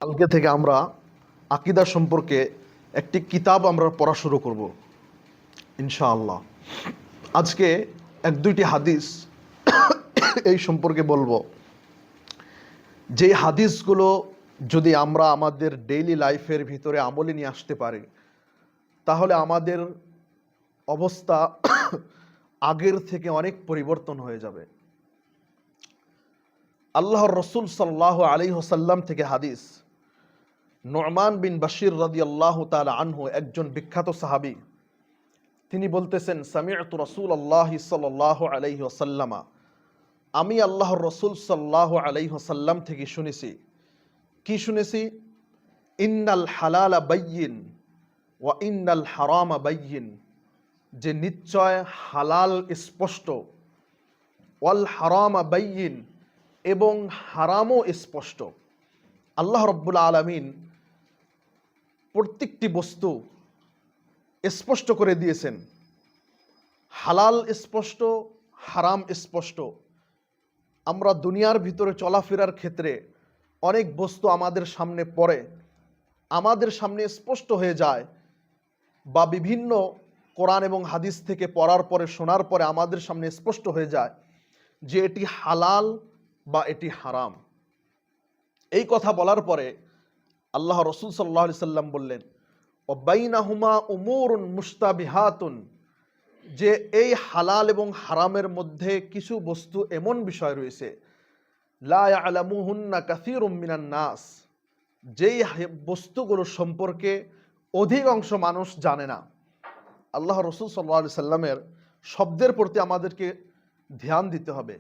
কালকে থেকে আমরা আকীদা সম্পর্কে একটি কিতাব আমরা পড়া শুরু করব ইনশাআল্লাহ। আজকে এক দুইটি হাদিস এই সম্পর্কে বলবো, যেই হাদিসগুলো যদি আমরা আমাদের ডেইলি লাইফের ভিতরে আমলে নিয়ে আসতে পারি, তাহলে আমাদের অবস্থা আগের থেকে অনেক পরিবর্তন হয়ে যাবে। আল্লাহর রসুল সাল্লাল্লাহু আলাইহি ওয়াসাল্লাম থেকে হাদিস, নু'মান বিন বাশির রাদিয়াল্লাহু তাআলা আনহু, একজন বিখ্যাত সাহাবী, তিনি বলতেছেন, সামি'তু রাসূলুল্লাহি সাল্লাল্লাহু আলাইহি ওয়াসাল্লামা, আমি আল্লাহর রসুল সাল্লাল্লাহু আলাইহি ওয়াসাল্লাম থেকে শুনেছি। কি শুনেছি? ইন্নাল হালালা বাইয়িন ওয়া ইন্নাল হারামা বাইয়িন, যে নিশ্চয় হালাল স্পষ্ট, ওয়াল হারামা বাইয়িন, এবং হারামও স্পষ্ট। আল্লাহ রাব্বুল আলামিন প্রত্যেকটি বস্তু স্পষ্ট করে দিয়েছেন। হালাল স্পষ্ট, হারাম স্পষ্ট। আমরা দুনিয়ার ভিতরে চলাফেরার ক্ষেত্রে অনেক বস্তু আমাদের সামনে পড়ে, আমাদের সামনে স্পষ্ট হয়ে যায়, বা বিভিন্ন কোরআন এবং হাদিস থেকে পড়ার পরে, শোনার পরে আমাদের সামনে স্পষ্ট হয়ে যায় যে এটি হালাল বা এটি হারাম। এই কথা বলার পরে আল্লাহ রসুল সাল্লাল্লাহু আলাইহি সাল্লাম বললেন, ওয়াবাইনাহুমা উমুরুন মুশতাবিহাতুন, যে এই হালাল এবং হারামের মধ্যে কিছু বস্তু এমন বিষয় রয়েছে, লা ইয়ালামুহুন্না কাসীরুম মিনান নাস, যেই বস্তুগুলো সম্পর্কে অধিকাংশ মানুষ জানে না। আল্লাহ রসুল সাল্লাল্লাহু আলাইহি সাল্লামের শব্দের প্রতি আমাদেরকে ধ্যান দিতে হবে,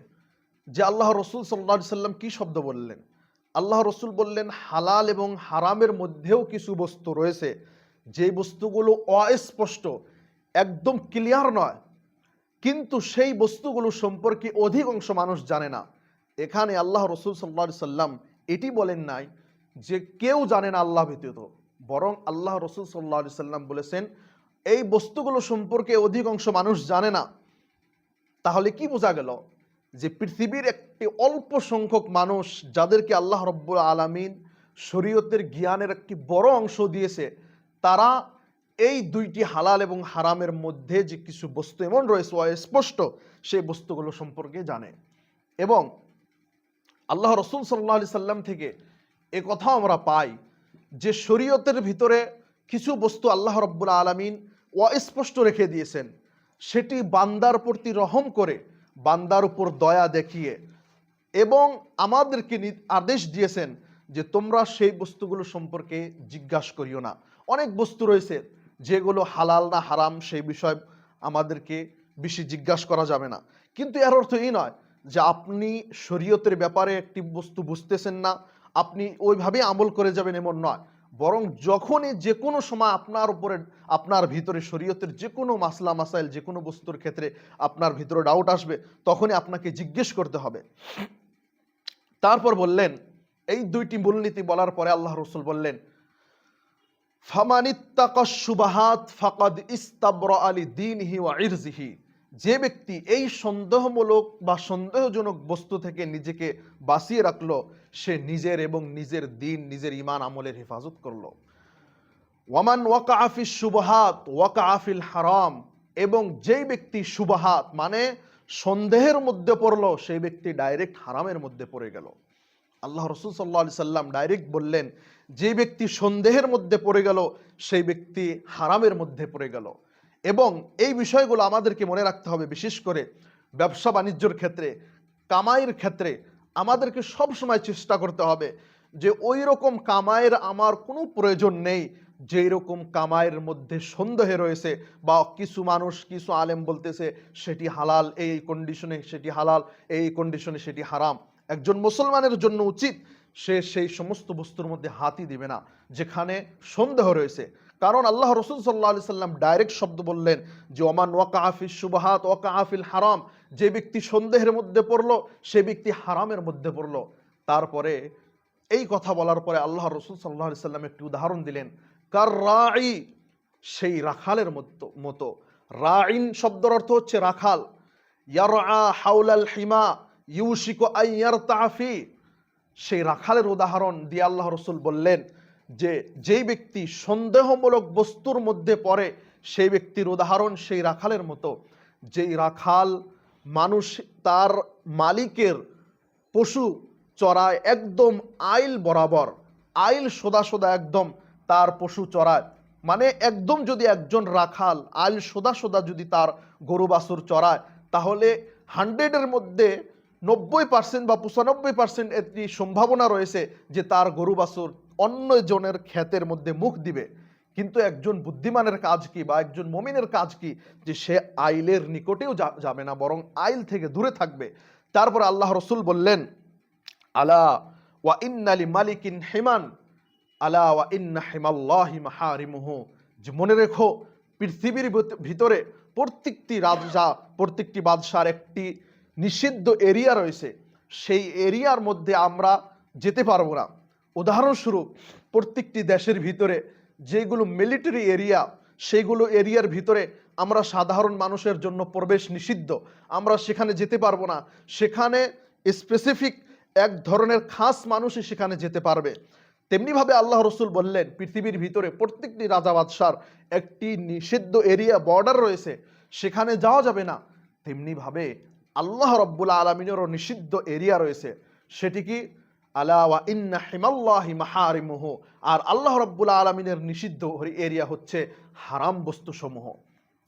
যে আল্লাহ রসুল সাল্লাল্লাহু আলাইহি সাল্লাম কি শব্দ বললেন। আল্লাহ রসুল বললেন, হালাল এবং হারামের মধ্যেও কিছু বস্তু রয়েছে যে বস্তুগুলো অস্পষ্ট, একদম ক্লিয়ার নয়, কিন্তু সেই বস্তুগুলো সম্পর্কে অধিকাংশ মানুষ জানে না। এখানে আল্লাহ রসুল সাল্লাল্লাহু আলাইহি সাল্লাম এটি বলেন নাই যে কেউ জানে না আল্লাহ ব্যতীত, বরং আল্লাহ রসুল সাল্লাল্লাহু আলাইহি সাল্লাম বলেছেন এই বস্তুগুলো সম্পর্কে অধিকাংশ মানুষ জানে না। তাহলে কি বোঝা গেল? যে পৃথিবীর একটি অল্প সংখ্যক মানুষ, যাদেরকে আল্লাহ রব্বুল আলামিন শরীয়তের জ্ঞানের একটি বড় অংশ দিয়েছে, তারা এই দুইটি হালাল এবং হারামের মধ্যে যে কিছু বস্তু এমন রয়েছে অস্পষ্ট, সেই বস্তুগুলো সম্পর্কে জানে। এবং আল্লাহ রসুল সাল্লাল্লাহু আলাইহি সাল্লাম থেকে এ কথাও আমরা পাই যে শরীয়তের ভিতরে কিছু বস্তু আল্লাহ রব্বুল আলামিন অস্পষ্ট রেখে দিয়েছেন, সেটি বান্দার প্রতি রহম করে, বান্দার উপর দয়া দেখিয়ে, এবং আমাদেরকে আদেশ দিয়েছেন যে তোমরা সেই বস্তুগুলো সম্পর্কে জিজ্ঞাসা করিও না। অনেক বস্তু রয়েছে যেগুলো হালাল না হারাম সেই বিষয় আমাদেরকে বেশি জিজ্ঞাসা করা যাবে না, কিন্তু এর অর্থ এই নয় যে আপনি শরীয়তের ব্যাপারে একটি বস্তু বুঝতেছেন না, আপনি ওইভাবে আমল করে যাবেন, এমন নয়। বরং যখনই যে কোনো সময় আপনার উপরে, আপনার ভিতরে শরীয়তের যে কোনো মাসলা মাসাইল, যে কোনো বস্তুর ক্ষেত্রে আপনার ভিতরে ডাউট আসবে, তখনই আপনাকে জিজ্ঞেস করতে হবে। তারপর বললেন, এই দুইটি মূলনীতি বলার পরে আল্লাহ রসুল বললেন, ফামানিত্তাকাশ শুবাহাত ফাকাদ ইস্তাবরা লিদীনিহি ওয়া ইরজিহি, যে ব্যক্তি এই সন্দেহমূলক বা সন্দেহজনক বস্তু থেকে নিজেকে বাঁচিয়ে রাখলো, সে নিজের এবং নিজের দিন, নিজের ঈমান আমলের হেফাজত করলো। ওয়ামান ওয়াকাআ ফিশ শুবহাত ওয়াকাআ ফিল হারাম, এবং যেই ব্যক্তি শুবহাত মানে সন্দেহের মধ্যে পড়লো, সেই ব্যক্তি ডাইরেক্ট হারামের মধ্যে পড়ে গেল। আল্লাহ রসুল সাল্লাল্লাহু আলাইহি সাল্লাম ডাইরেক্ট বললেন, যে ব্যক্তি সন্দেহের মধ্যে পড়ে গেল, সেই ব্যক্তি হারামের মধ্যে পড়ে গেল। এবং এই বিষয়গুলো আমাদেরকে মনে রাখতে হবে, বিশেষ করে ব্যবসা বাণিজ্যর ক্ষেত্রে, কামাইয়ের ক্ষেত্রে আমাদেরকে সব সময় চেষ্টা করতে হবে যে ওই রকম কামাইয়ের আমার কোনো প্রয়োজন নেই যেই রকম কামাইয়ের মধ্যে সন্দেহে রয়েছে, বা কিছু মানুষ, কিছু আলেম বলতেছে সেটি হালাল এই কন্ডিশনে, সেটি হালাল এই কন্ডিশনে, সেটি হারাম। একজন মুসলমানের জন্য উচিত সে সেই সমস্ত বস্তুর মধ্যে হাতই দিবে না যেখানে সন্দেহ রয়েছে। কারণ আল্লাহ রসুল সাল্লাল্লাহু আলাইহি সাল্লাম ডাইরেক্ট শব্দ বললেন যে ওমান ওয়াকাআ ফিশ শুবহাত ওয়াকাআ ফিল হারাম, যে ব্যক্তি সন্দেহের মধ্যে পড়লো, সে ব্যক্তি হারামের মধ্যে পড়লো। তারপরে এই কথা বলার পরে আল্লাহ রসুল সাল্লাল্লাহু আলাইহি সাল্লাম একটি উদাহরণ দিলেন, কার রাঈ, সেই রাখালের মতো। রাঈন শব্দের অর্থ হচ্ছে রাখাল। ইয়ারআ হাওলাল হিমা ইউশিকু আন ইয়ারতাআ ফি, সেই রাখালের উদাহরণ দিয়ে আল্লাহ রসুল বললেন যে যেই ব্যক্তি সন্দেহমূলক বস্তুর মধ্যে পড়ে সেই ব্যক্তির উদাহরণ সেই রাখালের মতো। যেই রাখাল মানুষ তার মালিকের পশু চড়ায় একদম আইল বরাবর, আইল সোদা সোদা একদম তার পশু চড়ায়, মানে একদম যদি একজন রাখাল আইল সোদা সোদা যদি তার গরু বাছুর চড়ায়, তাহলে 100-এর মধ্যে 90% বা 95% একটি সম্ভাবনা রয়েছে যে তার গরু বাছুর অন্য জনের ক্ষেতের মধ্যে মুখ দিবে। কিন্তু একজন বুদ্ধিমানের কাজ কি বা একজন মুমিনের কাজ কি, যে সে আইলের নিকটেও যাবে না, বরং আইল থেকে দূরে থাকবে। তারপর আল্লাহ রসুল বললেন, আলা ওয়া ইন্না লিমালিকিন হিমান আলা ওয়া ইন্না হিমাল্লাহি মাহারিমুহু, যে মনে রেখো পৃথিবীর ভিতরে প্রত্যেকটি রাজা, প্রত্যেকটি বাদশার একটি নিষিদ্ধ এরিয়া রয়েছে, সেই এরিয়ার মধ্যে আমরা যেতে পারবো না। উদাহরণস্বরূপ প্রত্যেকটি দেশের ভিতরে যেগুলো মিলিটারি এরিয়া, সেইগুলো এরিয়ার ভিতরে আমরা সাধারণ মানুষের জন্য প্রবেশ নিষিদ্ধ, আমরা সেখানে যেতে পারবো না। সেখানে স্পেসিফিক এক ধরনের খাস মানুষই সেখানে যেতে পারবে। তেমনিভাবে আল্লাহ রসুল বললেন পৃথিবীর ভিতরে প্রত্যেকটি রাজা বাদশার একটি নিষিদ্ধ এরিয়া বর্ডার রয়েছে, সেখানে যাওয়া যাবে না। তেমনিভাবে আল্লাহ রব্বুল আলমিনেরও নিষিদ্ধ এরিয়া রয়েছে, সেটি কি আলা ওয়া ইন্না হিমাল্লাহি মাহারিমুহু, আর আল্লাহ রব্বুল আলমিনের নিষিদ্ধ এরিয়া হচ্ছে হারাম বস্তুসমূহ।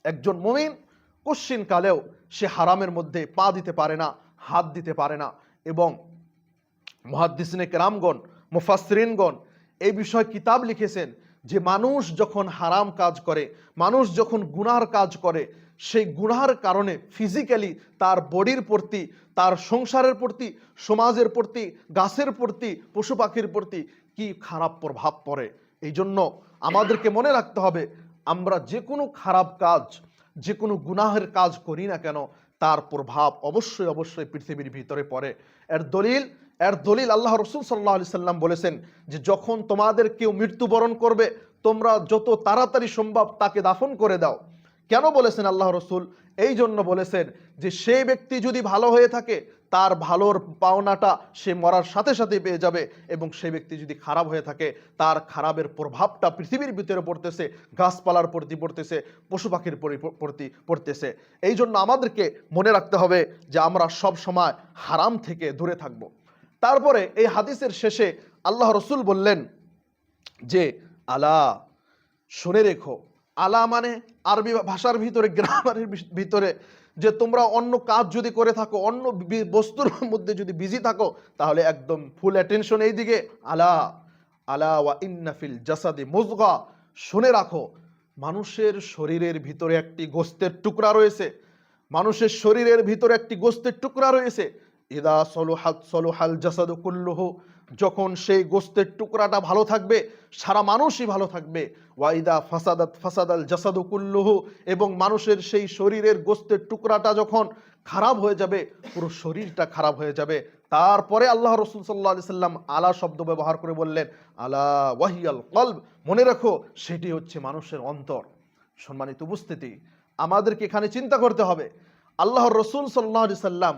একজন মুমিন কশ্চিন কালেও সে হারামের মধ্যে পা দিতে পারে না, হাত দিতে পারে না। এবং মুহাদ্দিসিনে কেরামগণ, মুফাসসিরিনগণ এই বিষয়ে কিতাব লিখেছেন যে মানুষ যখন হারাম কাজ করে, মানুষ যখন গুনাহর কাজ করে, সেই গুনাহর কারণে ফিজিক্যালি তার বডির প্রতি, তার সংসারের প্রতি, সমাজের প্রতি, গাছের প্রতি, পশু পাখির প্রতি কি খারাপ প্রভাব পড়ে। এই জন্য আমাদেরকে মনে রাখতে হবে, আমরা যে কোনো খারাপ কাজ, যে কোনো গুনাহের কাজ করি না কেন, তার প্রভাব অবশ্যই অবশ্যই পৃথিবীর ভিতরে পড়ে। এর দলিল আল্লাহ রসুল সাল্লাল্লাহু আলাইহি সাল্লাম বলেছেন যে যখন তোমাদের কেউ মৃত্যুবরণ করবে, তোমরা যত তাড়াতাড়ি সম্ভব তাকে দাফন করে দাও। কেন বলেছেন আল্লাহ রসুল? এই জন্য বলেছেন যে সেই ব্যক্তি যদি ভালো হয়ে থাকে, তার ভালোর পাওনাটা সে মরার সাথে সাথে পেয়ে যাবে, এবং সেই ব্যক্তি যদি খারাপ হয়ে থাকে, তার খারাপের প্রভাবটা পৃথিবীর ভিতরে পড়তেছে, গাছপালার প্রতি পড়তেছে, পশু পাখির প্রতি পড়তেছে। এই জন্য আমাদেরকে মনে রাখতে হবে যে আমরা সব সময় হারাম থেকে দূরে থাকব। তারপরে এই হাদিসের শেষে আল্লাহ রসুল বললেন যে আলা, শুনে রেখো। আলা মানে আরবি ভাষার ভিতরে, গ্রামারের ভিতরে, যে তোমরা অন্য কাজ যদি করে থাকো, অন্য বস্তুর মধ্যে যদি বিজি থাকো, তাহলে একদম ফুল অ্যাটেনশন এই দিকে। আলা আলা ওয়া ইন্না ফিল জাসাদি মুযগা, শুনে রাখো মানুষের শরীরের ভিতরে একটি গোস্তের টুকরা রয়েছে, মানুষের শরীরের ভিতরে একটি গোস্তের টুকরা রয়েছে। ইদা সলুহাত সলুহাল জাসাদু কুল্লুহু, যখন সেই গোস্তের টুকরাটা ভালো থাকবে, সারা মানুষই ভালো থাকবে। ওয়াইদা ফাসাদাত ফাসাদাল জাসাদু কুল্লুহু, এবং মানুষের সেই শরীরের গোস্তের টুকরাটা যখন খারাপ হয়ে যাবে, পুরো শরীরটা খারাপ হয়ে যাবে। তারপরে আল্লাহ রসুল সাল্লাল্লাহু আলাইহি সাল্লাম আলা শব্দ ব্যবহার করে বললেন আলা ওয়াহিয়াল কলব, মনে রাখো সেটি হচ্ছে মানুষের অন্তর। সম্মানিত উপস্থিতি, আমাদেরকে এখানে চিন্তা করতে হবে, আল্লাহর রসুল সাল্লাল্লাহু আলাইহি সাল্লাম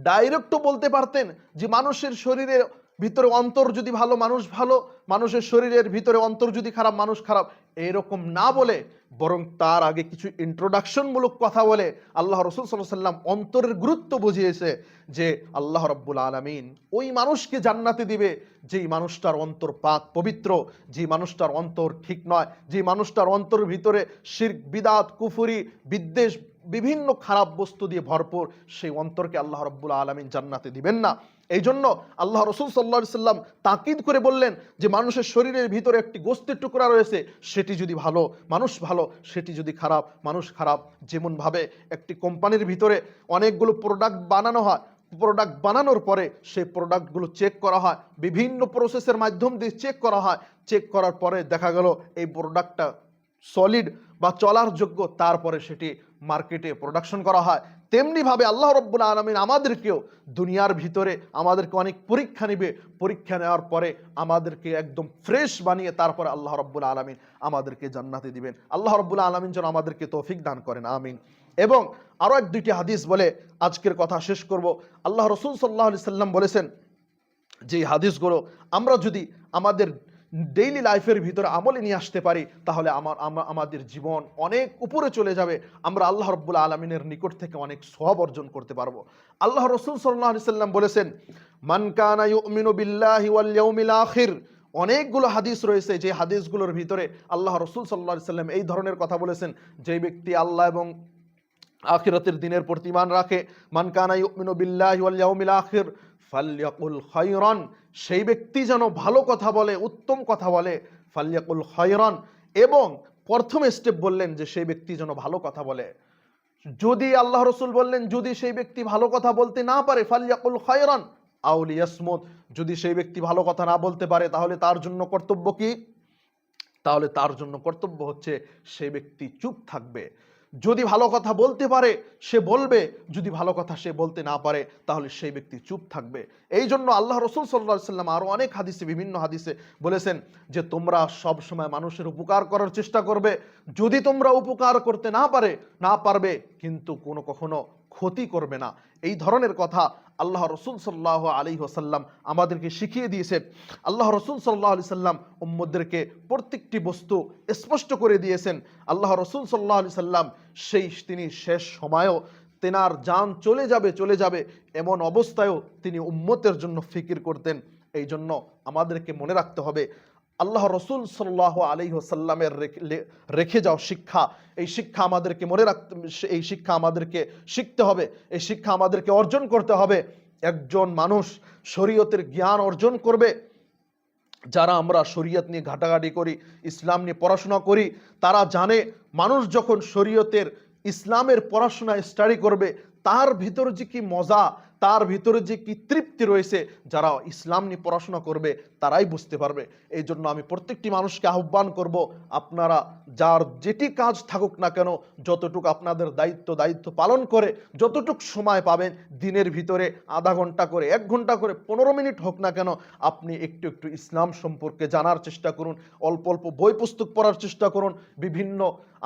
ডাইরেক্টও বলতে পারতেন যে মানুষের শরীরের ভিতরে অন্তর যদি ভালো, মানুষ ভালো, মানুষের শরীরের ভিতরে অন্তর যদি খারাপ, মানুষ খারাপ, এরকম না বলে, বরং তার আগে কিছু ইন্ট্রোডাকশনমূলক কথা বলে আল্লাহ রসুল সাল্লাল্লাহু আলাইহি সাল্লাম অন্তরের গুরুত্ব বুঝিয়েছে যে আল্লাহ রাব্বুল আলামিন ওই মানুষকে জান্নাতে দিবে যেই মানুষটার অন্তর পাক পবিত্র, যেই মানুষটার অন্তর ঠিক নয়, যেই মানুষটার অন্তরের ভিতরে শিরক, বিদআত, কুফরি, বিদ্বেষ, বিভিন্ন খারাপ বস্তু দিয়ে ভরপুর, সেই অন্তরকে আল্লাহ রাব্বুল আলামিন জান্নাতে দিবেন না। এই জন্য আল্লাহ রসুল সাল্লাল্লাহু আলাইহি সাল্লাম তাকিদ করে বললেন যে মানুষের শরীরের ভিতরে একটি গোস্তের টুকরা রয়েছে, সেটি যদি ভালো, মানুষ ভালো, সেটি যদি খারাপ, মানুষ খারাপ। যেমনভাবে একটি কোম্পানির ভিতরে অনেকগুলো প্রোডাক্ট বানানো হয়, প্রোডাক্ট বানানোর পরে সেই প্রোডাক্টগুলো চেক করা হয়, বিভিন্ন প্রসেসের মাধ্যম দিয়ে চেক করা হয়, চেক করার পরে দেখা গেল এই প্রোডাক্টটা সলিড বা চলার যোগ্য, তারপরে সেটি মার্কেটে প্রোডাকশন করা হয়। তেমনিভাবে আল্লাহ রাব্বুল আলামিন আমাদেরকেও দুনিয়ার ভিতরে আমাদেরকে অনেক পরীক্ষা নেবে, পরীক্ষা নেওয়ার পরে আমাদেরকে একদম ফ্রেশ বানিয়ে তারপরে আল্লাহ রাব্বুল আলামিন আমাদেরকে জান্নাতে দিবেন। আল্লাহ রাব্বুল আলামিন যেন আমাদেরকে তৌফিক দান করেন, আমিন। এবং আরও এক দুইটি হাদিস বলে আজকের কথা শেষ করব। আল্লাহ রসুল সাল্লাল্লাহু আলাইহি সাল্লাম বলেছেন যে হাদিসগুলো আমরা যদি আমাদের ডেইলি লাইফের ভিতরে আমলে নিয়ে আসতে পারি, তাহলে আমাদের জীবন অনেক উপরে চলে যাবে। আমরা আল্লাহ রাব্বুল আলামিনের নিকট থেকে অনেক সওয়াব অর্জন করতে পারবো। আল্লাহ রাসূল সাল্লাল্লাহু আলাইহি সাল্লাম বলেছেন, মান কানা ইউমিনু বিল্লাহি ওয়াল ইয়াউমিল আখির। অনেকগুলো হাদিস রয়েছে, যে হাদিসগুলোর ভিতরে আল্লাহ রাসূল সাল্লাল্লাহু আলাইহি সাল্লাম এই ধরনের কথা বলেছেন, যে ব্যক্তি আল্লাহ এবং আখিরাতের দিনের প্রতি ঈমান রাখে, মান কানা ইউমিনু বিল্লাহি ওয়াল ইয়াউমিল আখির ফালইয়াকুল খায়রান, সেই ব্যক্তি যেন ভালো কথা বলে, উত্তম কথা বলে। ফালইয়াকুল খায়রান, এবং প্রথম স্টেপ বললেন যে সেই ব্যক্তি যেন ভালো কথা বলে। যদি আল্লাহ রাসূল বললেন, যদি সেই ব্যক্তি ভালো কথা বলতে না পারে, ফালইয়াকুল খায়রান আও লিয়াসমুত, যদি সেই ব্যক্তি ভালো কথা না বলতে পারে, তাহলে তার জন্য কর্তব্য কি? তাহলে তার জন্য কর্তব্য হচ্ছে সেই ব্যক্তি চুপ থাকবে। যদি ভালো কথা বলতে পারে সে বলবে, যদি ভালো কথা সে বলতে না পারে তাহলে সেই ব্যক্তি চুপ থাকবে। এই জন্য আল্লাহ রাসূল সাল্লাল্লাহু আলাইহি সাল্লাম আরো অনেক হাদিসে, বিভিন্ন হাদিসে বলেছেন যে তোমরা সব সময় মানুষের উপকার করার চেষ্টা করবে। যদি তোমরা উপকার করতে না পারবে, কিন্তু কখনো ক্ষতি করবে না। এই ধরনের কথা আল্লাহ রাসূল সাল্লাল্লাহু আলাইহি ওয়াসাল্লাম আমাদেরকে শিখিয়ে দিয়েছেন। আল্লাহ রাসূল সাল্লাল্লাহু আলাইহি সাল্লাম উম্মতদেরকে প্রত্যেকটি বস্তু স্পষ্ট করে দিয়েছেন। আল্লাহ রাসূল সাল্লাল্লাহু আলাইহি সাল্লাম তিনি শেষ সময়েও তেনার জান চলে যাবে এমন অবস্থায়ও তিনি উম্মতের জন্য ফিকির করতেন। এই জন্য আমাদেরকে মনে রাখতে হবে, আল্লাহ রাসূল সাল্লাল্লাহু আলাইহি ওয়াসাল্লামের রেখে যাও শিক্ষা, এই শিক্ষা আমাদেরকে মনে রাখতে, এই শিক্ষা আমাদেরকে শিখতে হবে, এই শিক্ষা আমাদেরকে অর্জন করতে হবে। একজন মানুষ শরীয়তের জ্ঞান অর্জন করবে, যারা আমরা শরীয়ত নিয়ে ঘাটাঘাটি করি, ইসলাম নিয়ে পড়াশোনা করি, তারা জানে মানুষ যখন শরীয়তের, ইসলামের পড়াশোনা স্টাডি করবে, তার ভিতরে যে কি মজা, তার ভিতরে যে কি তৃপ্তি রয়েছে, যারা ইসলাম নিয়ে পড়াশোনা করবে তারাই বুঝতে পারবে। এই জন্য আমি প্রত্যেকটি মানুষকে আহ্বান করব, আপনারা যার যেটি কাজ থাকুক না কেন, যতটুকু আপনাদের দায়িত্ব পালন করে যতটুকু সময় পাবেন দিনের ভিতরে, আধা ঘন্টা করে, 1 ঘন্টা করে, 15 মিনিট হোক না কেন, আপনি একটু ইসলাম সম্পর্কে জানার চেষ্টা করুন। অল্প অল্প বই পুস্তক পড়ার চেষ্টা করুন। বিভিন্ন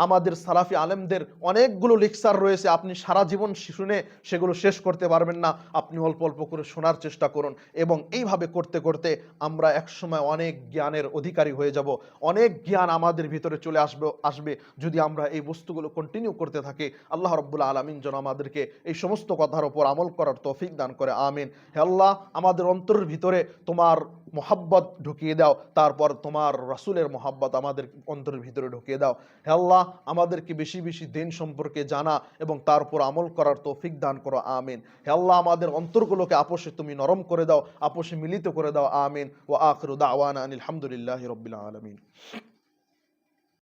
আমাদের সালাফি আলেমদের অনেকগুলো লেকচার রয়েছে, আপনি সারা জীবন শুনে সেগুলো শেষ করতে পারবেন না। আপনি অল্প অল্প করে শোনার চেষ্টা করুন, এবং এইভাবে করতে করতে আমরা একসময় অনেক জ্ঞানের অধিকারী হয়ে যাব। অনেক জ্ঞান আমাদের ভিতরে চলে আসবে যদি আমরা এই বস্তুগুলো কন্টিনিউ করতে থাকি। আল্লাহ রাব্বুল আলামিন যেন আমাদেরকে এই সমস্ত কথার উপর আমল করার তৌফিক দান করে, আমিন। হে আল্লাহ, আমাদের অন্তরের ভিতরে তোমার মোহাব্বত ঢুকিয়ে দাও, তারপর তোমার রাসূলের মোহাব্বত আমাদের অন্তরের ভিতরে ঢুকিয়ে দাও। হে আল্লাহ, আমাদেরকে বেশি বেশি দিন সম্পর্কে জানা এবং তার উপর আমল করার তৌফিক দান করো, আমিন। হে আল্লাহ, আমাদের অন্তরগুলোকে আপোষে তুমি নরম করে দাও, আপোষে মিলিত করে দাও, আমিন। ওয়া আখিরু দাওয়ানা আনিল হামদুলিল্লাহি রাব্বিল আলামিন।